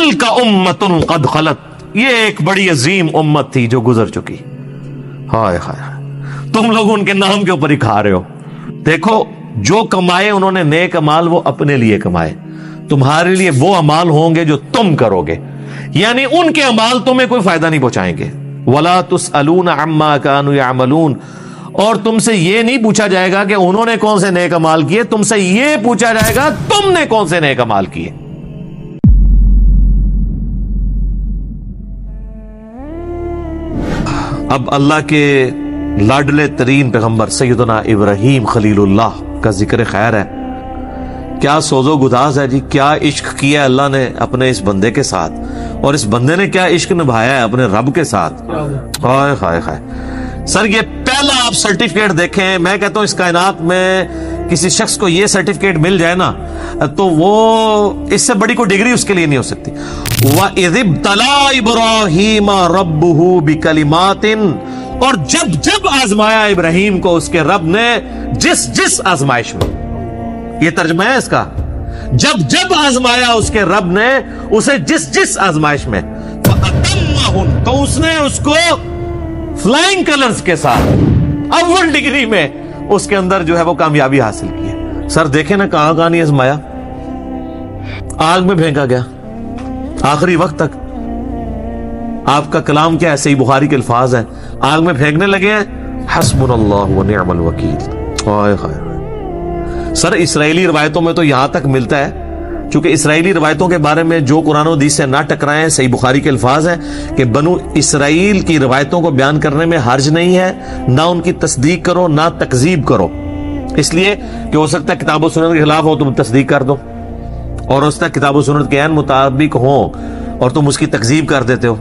تلک امۃ قد خلت، یہ ایک بڑی عظیم امت تھی جو گزر چکی. ہائے ہائے، تم لوگ ان کے نام کے اوپر ہی کھا رہے ہو. دیکھو جو کمائے انہوں نے نیک اعمال وہ اپنے لیے کمائے، تمہارے لیے وہ اعمال ہوں گے جو تم کرو گے، یعنی ان کے اعمال تمہیں کوئی فائدہ نہیں پہنچائیں گے. وَلَا تُسْأَلُونَ عَمَّا كَانُوا يَعْمَلُونَ، اور تم سے یہ نہیں پوچھا جائے گا کہ انہوں نے کون سے نیک اعمال کیے، تم سے یہ پوچھا جائے گا تم نے کون سے نیک اعمال کیے. اب اللہ کے لاڈلے ترین پیغمبر سیدنا ابراہیم خلیل اللہ کا ذکر خیر ہے. کیا سوز و گداز ہے جی، کیا عشق کیا اللہ نے اپنے اس بندے کے ساتھ، اور اس بندے نے کیا عشق نبھایا ہے اپنے رب کے ساتھ. ہائے ہائے ہائے سر، یہ پہلا آپ سرٹیفکیٹ دیکھیں. میں کہتا ہوں اس کائنات میں کسی شخص کو یہ سرٹیفکیٹ مل جائے نا تو وہ اس سے بڑی کوئی ڈگری اس کے لیے نہیں ہو سکتی. وَإِذِ ابْتَلَىٰ إِبْرَاهِيمَ رَبُّهُ بِكَلِمَاتٍ، اور جب جب آزمایا ابراہیم کو اس کے رب نے جس آزمائش میں، یہ ترجمہ ہے اس کا، جب جب آزمایا اس کے رب نے اسے جس آزمائش میں، فَأَتَمَّهُنْ، تو اس نے اس کو فلائنگ کلرز کے ساتھ اول ڈگری میں اس کے اندر جو ہے وہ کامیابی حاصل کی ہے. سر دیکھیں نا کہاں نہیں آزمایا، آگ میں پھینکا گیا آخری وقت تک. آپ کا کلام کیا ہے، صحیح بخاری کے الفاظ ہیں، آگ میں پھینکنے لگے ہیں حسبنا اللہ ونعم الوکیل. ہائے ہائے سر، اسرائیلی روایتوں میں تو یہاں تک ملتا ہے، چونکہ اسرائیلی روایتوں کے بارے میں جو قرآن و حدیث سے نہ ٹکرائیں، صحیح بخاری کے الفاظ ہیں کہ بنو اسرائیل کی روایتوں کو بیان کرنے میں حرج نہیں ہے، نہ ان کی تصدیق کرو نہ تکذیب کرو، اس لیے کہ ہو سکتا ہے کتاب و سنت کے خلاف ہو تم تصدیق کر دو، اور ہو سکتا ہے کتاب و سنت کے عین مطابق ہوں اور تم اس کی تکذیب کر دیتے ہو.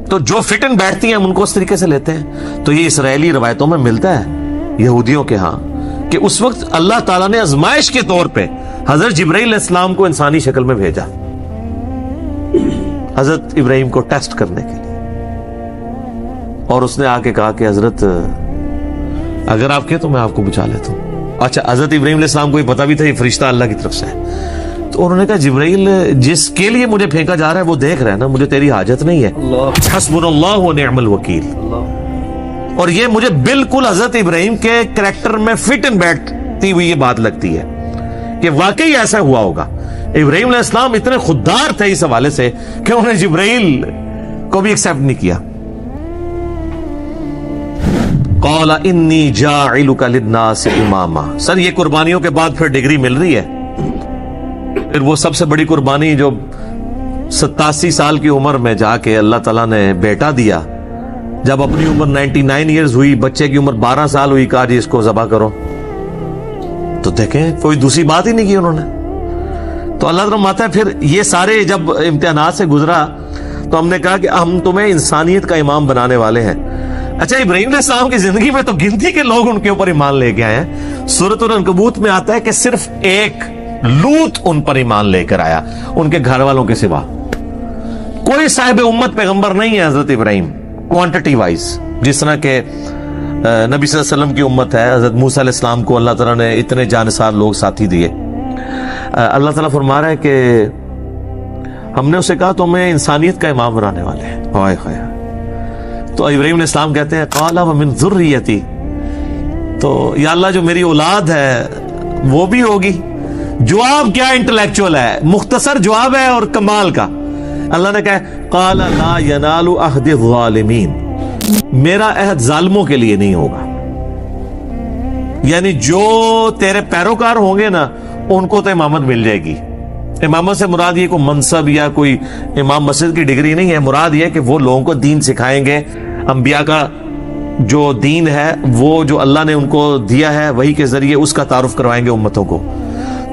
تو جو فٹ ان بیٹھتی ہیں ہم ان کو اس طریقے سے لیتے ہیں. تو یہ اسرائیلی روایتوں میں ملتا ہے یہودیوں کے ہاں کہ اس وقت اللہ تعالیٰ نے آزمائش کے طور پہ حضرت جبرائیل علیہ السلام کو انسانی شکل میں بھیجا حضرت ابراہیم کو ٹیسٹ کرنے کے لیے، اور اس نے آ کے کہا کہ حضرت اگر آپ کے تو میں آپ کو بچا لیتا ہوں. اچھا، حضرت ابراہیم علیہ السلام کو یہ پتا بھی تھا یہ فرشتہ اللہ کی طرف سے ہے، تو انہوں نے کہا جبرائیل جس کے لیے مجھے پھینکا جا رہا ہے وہ دیکھ رہا ہے نا، مجھے تیری حاجت نہیں ہے. حسبنا اللہ ونعم الوکیل. اور یہ مجھے بالکل حضرت ابراہیم کے کریکٹر میں فٹ ان بیٹھتی ہوئی یہ بات لگتی ہے کہ واقعی ایسا ہوا ہوگا. ابراہیم علیہ السلام اتنے خوددار تھے اس حوالے سے کہ انہوں نے جبرائیل کو بھی ایکسپٹ نہیں کیا. قال انی جاعلک للناس اماما. سر یہ قربانیوں کے بعد پھر ڈگری مل رہی ہے. پھر وہ سب سے بڑی قربانی جو 87 سال کی عمر میں جا کے اللہ تعالیٰ نے بیٹا دیا، جب اپنی عمر 99 ایئرز ہوئی، بچے کی عمر 12 سال ہوئی، کہا جی اس کو ذبح کرو. تو دیکھیں کوئی دوسری بات ہی نہیں کی انہوں نے. تو اللہ تعالیٰ ماتا ہے پھر یہ سارے جب امتحانات سے گزرا تو ہم نے کہا کہ ہم تمہیں انسانیت کا امام بنانے والے ہیں. اچھا، ابراہیم علیہ السلام کی زندگی میں تو گنتی کے لوگ ان کے اوپر ایمان لے کے آئے ہیں. سورۃ العنکبوت میں آتا ہے کہ صرف ایک لوط ان پر ایمان لے کر آیا ان کے گھر والوں کے سوا. کوئی صاحب امت پیغمبر نہیں ہے حضرت ابراہیم کوانٹٹی وائز، جس طرح کہ نبی صلی اللہ علیہ وسلم کی امت ہے. حضرت موسیٰ علیہ السلام کو اللہ تعالیٰ نے اتنے جانثار لوگ ساتھی دیے. اللہ تعالیٰ فرما رہا ہے کہ ہم نے اسے کہا تو ہمیں انسانیت کا امام بنانے والے ہیں. ہائے ہائے. تو ابراہیم علیہ السلام کہتے ہیں قال ومن ذریتی، تو یا اللہ جو میری اولاد ہے وہ بھی ہوگی. جواب کیا انٹلیکچوئل ہے، مختصر جواب ہے اور کمال کا. اللہ نے کہا قال لا ینال عہد الظالمین، میرا عہد ظالموں کے لیے نہیں ہوگا. یعنی جو تیرے پیروکار ہوں گے نا ان کو تو امامت مل جائے گی. امامت سے مراد یہ کوئی منصب یا کوئی امام مسجد کی ڈگری نہیں ہے، مراد یہ کہ وہ لوگوں کو دین سکھائیں گے. انبیاء کا جو دین ہے وہ جو اللہ نے ان کو دیا ہے وہی کے ذریعے اس کا تعارف کروائیں گے امتوں کو.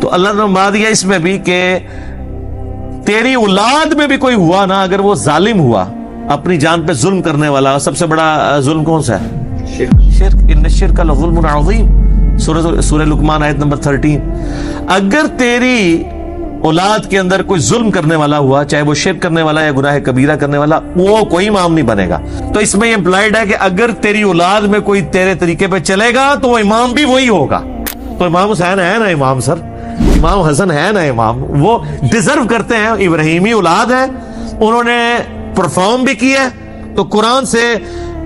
تو اللہ نے فرما دیا اس میں بھی کہ تیری اولاد میں بھی کوئی ہوا نا اگر وہ ظالم ہوا، اپنی جان پہ ظلم کرنے والا، سب سے بڑا ظلم کون سا ہے؟ شرک. ان الشرک لظلم عظیم، سورہ لقمان آیت نمبر 13. اگر تیری اولاد کے اندر کوئی ظلم کرنے والا ہوا، چاہے وہ شرک کرنے والا یا گناہ کبیرہ کرنے والا، وہ کوئی امام نہیں بنے گا. تو اس میں یہ امپلائڈ ہے کہ اگر تیری اولاد میں کوئی تیرے طریقے پہ چلے گا تو وہ امام بھی وہی ہوگا. تو امام حسین ہے نا امام سر، امام حسن ہے نا امام، وہ ڈیزرو کرتے ہیں، ابراہیمی اولاد ہے، انہوں نے پرفارم بھی کیا، تو قرآن سے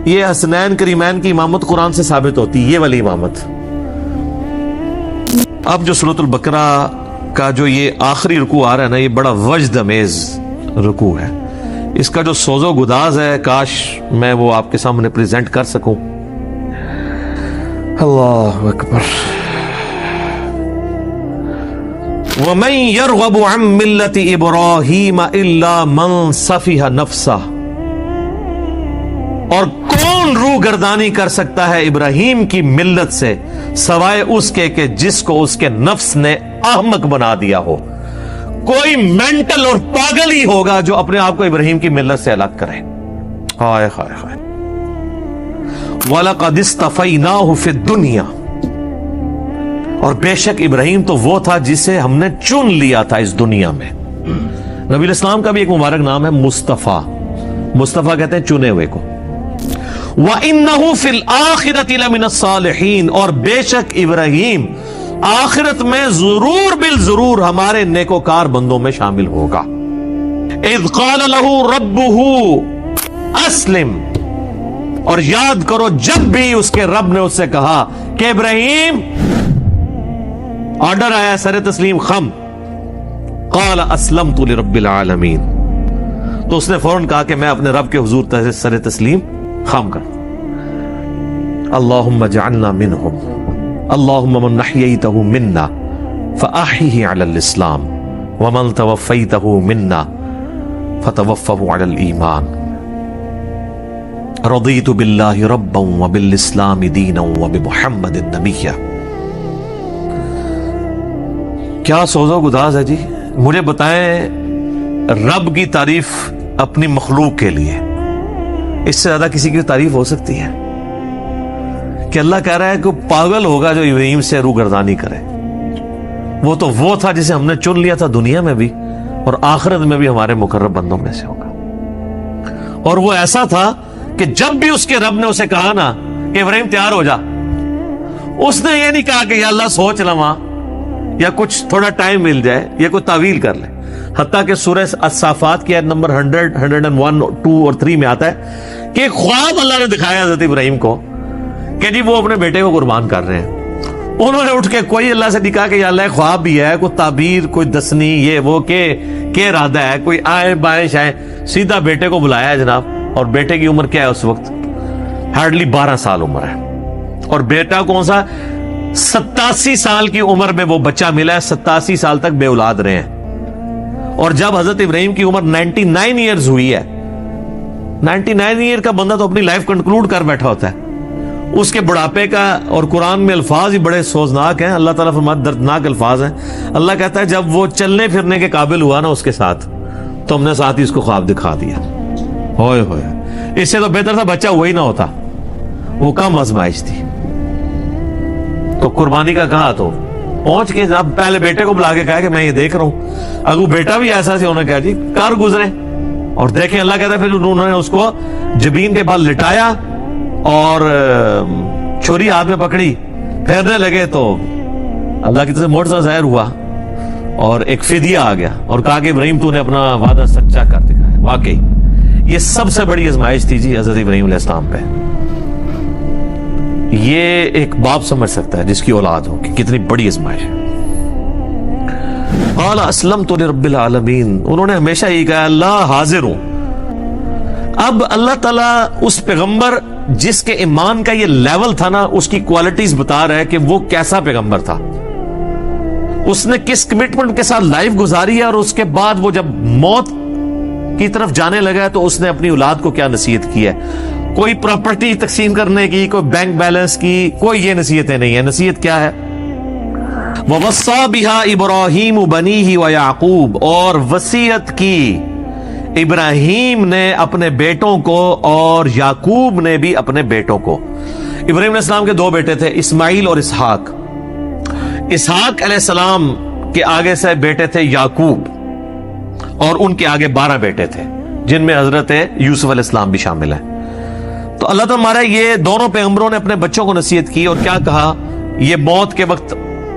یہ حسنین کریمین کی امامت قرآن سے ثابت ہوتی ہے، یہ والی امامت۔ اب جو سورۃ البقرہ کا جو یہ آخری رکوع آ رہا ہے نا، یہ بڑا وجد امیز رکوع ہے، اس کا جو سوز و گداز ہے کاش میں وہ آپ کے سامنے پریزنٹ کر سکوں۔ اللہ اکبر۔ وَمَن يَرْغَبُ عَن مِّلَّةِ إِبْرَاهِيمَ إِلَّا مَن سَفِهَ نَفْسَهُ، اور کون روح گردانی کر سکتا ہے ابراہیم کی ملت سے سوائے اس کے کہ جس کو اس کے نفس نے احمق بنا دیا ہو۔ کوئی مینٹل اور پاگل ہی ہوگا جو اپنے آپ کو ابراہیم کی ملت سے الگ کرے۔ ہائے ہائے ہائے۔ وَلَقَدِ اصْطَفَيْنَاهُ فِي الدُّنْيَا، اور بے شک ابراہیم تو وہ تھا جسے ہم نے چن لیا تھا اس دنیا میں۔ نبی الاسلام کا بھی ایک مبارک نام ہے مصطفیٰ، مصطفیٰ کہتے ہیں چنے ہوئے کو۔ وَإِنَّهُ فِي الْآخِرَةِ لَمِنَ الصَّالِحِينَ، اور بے شک ابراہیم آخرت میں ضرور بالضرور ہمارے نیکوکار بندوں میں شامل ہوگا۔ اذ قال له ربه اسلم، اور یاد کرو جب بھی اس کے رب نے اس سے کہا کہ ابراہیم، آرڈر آیا سر تسلیم خم، قال اسلمت لرب العالمین، تو اس نے فوراً کہا کہ میں اپنے رب کے حضور سر تسلیم خم کر۔ اللہم اجعلنا منہم، اللہم من نحییتہ منا فأحیہ علی الاسلام ومن توفیتہ منا فتوفہ علی الایمان، رضیت باللہ ربا وبالاسلام دینا وبمحمد نبیا۔ کیا سوز و گداز ہے جی۔ مجھے بتائیں رب کی تعریف اپنی مخلوق کے لیے اس سے زیادہ کسی کی تعریف ہو سکتی ہے؟ کہ اللہ کہہ رہا ہے کہ پاگل ہوگا جو ابراہیم سے روگردانی کرے، وہ تو وہ تھا جسے ہم نے چن لیا تھا دنیا میں بھی اور آخرت میں بھی ہمارے مقرب بندوں میں سے ہوگا۔ اور وہ ایسا تھا کہ جب بھی اس کے رب نے اسے کہا نا کہ ابراہیم تیار ہو جا، اس نے یہ نہیں کہا کہ یا اللہ سوچ لواں یا کچھ تھوڑا ٹائم مل جائے یا کوئی تعویل کر لے۔ حتیٰ کہ سورہ الصافات کی آیت نمبر 100، 101، 2 اور 3 میں آتا ہے کہ خواب اللہ نے دکھایا حضرت ابراہیم کو کہ جی وہ اپنے بیٹے کو قربان کر رہے ہیں۔ انہوں نے اٹھ کے کوئی اللہ سے نہیں کہا کہ یا اللہ خواب بھی ہے، کوئی تعبیر، کوئی دسنی، یہ وہ کہ ارادہ ہے، کوئی آئیں بائیں شائیں، سیدھا بیٹے کو بلایا ہے جناب۔ اور بیٹے کی عمر کیا ہے اس وقت؟ ہارڈلی 12 سال عمر ہے، اور بیٹا کون سا 87 سال کی عمر میں وہ بچہ ملا ہے، 87 سال تک بے اولاد رہے ہیں۔ اور جب حضرت ابراہیم کی عمر 99 ایئرز ہوئی ہے، 99 ایئر کا بندہ تو اپنی لائف کنکلوڈ کر بیٹھا ہوتا ہے، اس کے بڑھاپے کا، اور قرآن میں الفاظ ہی بڑے سوزناک ہیں، اللہ تعالیٰ فرماتا دردناک الفاظ ہیں۔ اللہ کہتا ہے جب وہ چلنے پھرنے کے قابل ہوا نا اس کے ساتھ، تو ہم نے ساتھ ہی اس کو خواب دکھا دیا۔ ہوئے ہوئے، اس سے تو بہتر تھا بچہ وہی نہ ہوتا، وہ کم آزمائش تھی۔ تو قربانی کا کہا تو پہنچ کے جب پہلے بیٹے کو بلا کے کہا کہ میں یہ دیکھ رہا ہوں، اگر بیٹا بھی ایسا سے انہوں نے کہا جی کر گزرے، اور دیکھیں اللہ کہتا ہے پھر انہوں نے اس کو جبین کے بعد لٹایا اور چھری ہاتھ میں پکڑی، پھیرنے لگے تو اللہ کی طرف سے معجزہ ظاہر ہوا اور ایک فدیہ آ گیا، اور کہا کہ ابراہیم تو نے اپنا وعدہ سچا کر دکھایا۔ واقعی یہ سب سے بڑی آزمائش تھی جی حضرت ابراہیم علیہ السلام پہ۔ یہ ایک باپ سمجھ سکتا ہے جس کی اولاد ہو کہ کتنی بڑی آزمائش ہے۔ قال اسلمت لرب العالمین، انہوں نے ہمیشہ یہ کہا اللہ حاضر ہوں۔ اب اللہ تعالیٰ اس پیغمبر جس کے ایمان کا یہ لیول تھا نا، اس کی کوالٹیز بتا رہا ہے کہ وہ کیسا پیغمبر تھا، اس نے کس کمٹمنٹ کے ساتھ لائف گزاری ہے، اور اس کے بعد وہ جب موت کی طرف جانے لگا ہے تو اس نے اپنی اولاد کو کیا نصیحت کی ہے۔ کوئی پراپرٹی تقسیم کرنے کی، کوئی بینک بیلنس کی، کوئی یہ نصیحتیں نہیں ہیں۔ نصیحت کیا ہے؟ وَوَصَّى بِهَا إِبْرَاهِيمُ بَنِيهِ وَيَعْقُوبُ، اور وصیت کی ابراہیم نے اپنے بیٹوں کو اور یعقوب نے بھی اپنے بیٹوں کو۔ ابراہیم علیہ السلام کے 2 بیٹے تھے، اسماعیل اور اسحاق۔ اسحاق علیہ السلام کے آگے سے بیٹے تھے یعقوب، اور ان کے آگے 12 بیٹے تھے جن میں حضرت یوسف علیہ السلام بھی شامل ہیں۔ تو اللہ تعالیٰ ہمارا یہ دونوں پیغمبروں نے اپنے بچوں کو نصیحت کی، اور کیا کہا؟ یہ موت کے وقت